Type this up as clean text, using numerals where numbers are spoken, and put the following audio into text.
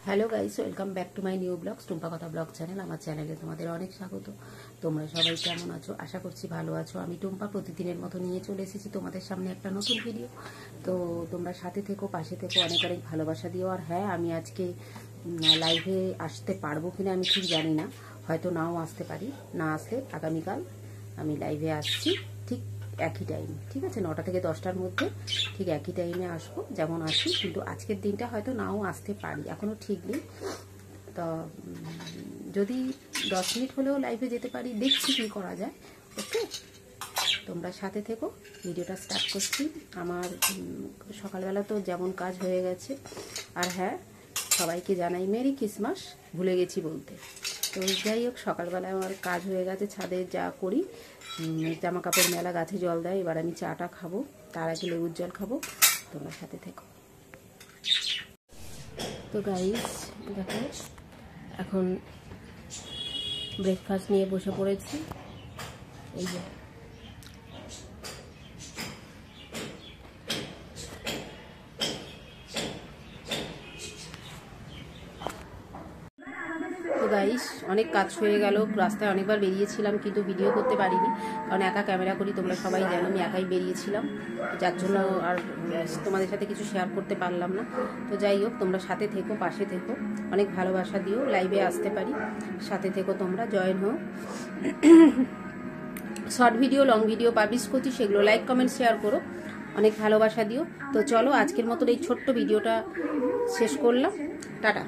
Hello guys, welcome back to my new blogs Tumpa কথা blog channel. আমার চ্যানেলে তোমাদের অনেক স্বাগত। তোমরা সবাই কেমন আছো? আশা করছি ভালো আছো। আমি টুম্পা প্রতিদিনের মতো নিয়ে চলে এসেছি তোমাদের সামনে একটা নতুন ভিডিও। তো তোমরা সাথে থেকো, পাশে থেকো, অনেক অনেক ভালোবাসা দিও। আর হ্যাঁ, আমি আজকে লাইভে আসতে পারবো কিনা আমি ঠিক জানি না, হয়তো নাও আসতে পারি। না আসলে আগামীকাল আমি লাইভে আসছি ঠিক একই টাইম, ঠিক আছে? 9টা থেকে 10টার মধ্যে ঠিক একই টাইমে আসবো যেমন আসি। কিন্তু আজকের দিনটা হয়তো নাও আসতে পারি, এখনও ঠিক নেই। তো যদি 10 মিনিট হলেও লাইভে যেতে পারি, দেখছি কী করা যায়। ওকে, তোমরা সাথে থেকো। ভিডিওটা স্টার্ট করছি। আমার সকালবেলা তো যেমন কাজ হয়ে গেছে। আর হ্যাঁ, সবাইকে জানাই মেরি ক্রিসমাস, ভুলে গেছি বলতে। তো যাই হোক, সকালবেলায় আমার কাজ হয়ে গেছে। ছাদে যা করি, জামা কাপড় মেলা, গাছে জল দেয়। এবার আমি চাটা খাবো, তার আগে লেবুর জল খাবো। তোমরা সাথে থেকো। তো গাইস দেখো, এখন ব্রেকফাস্ট নিয়ে বসে পড়েছি। এই যে তো গাইস, অনেক কাজ হয়ে গেল। রাস্তায় অনেকবার বেরিয়েছিলাম কিন্তু ভিডিও করতে পারিনি, কারণ একা ক্যামেরা করি, তোমরা সবাই জানো। আমি একাই বেরিয়েছিলাম, যার জন্য আর তোমাদের সাথে কিছু শেয়ার করতে পারলাম না। তো যাই হোক, তোমরা সাথে থেকো, পাশে থেকো, অনেক ভালোবাসা দিও। লাইভে আসতে পারি, সাথে থেকো, তোমরা জয়েন হও। Short video, long video publish করছি, সেগুলো লাইক কমেন্ট শেয়ার করো, অনেক ভালোবাসা দিও। তো চলো, আজকের মতো এই ছোট্ট ভিডিওটা শেষ করলাম। টাটা।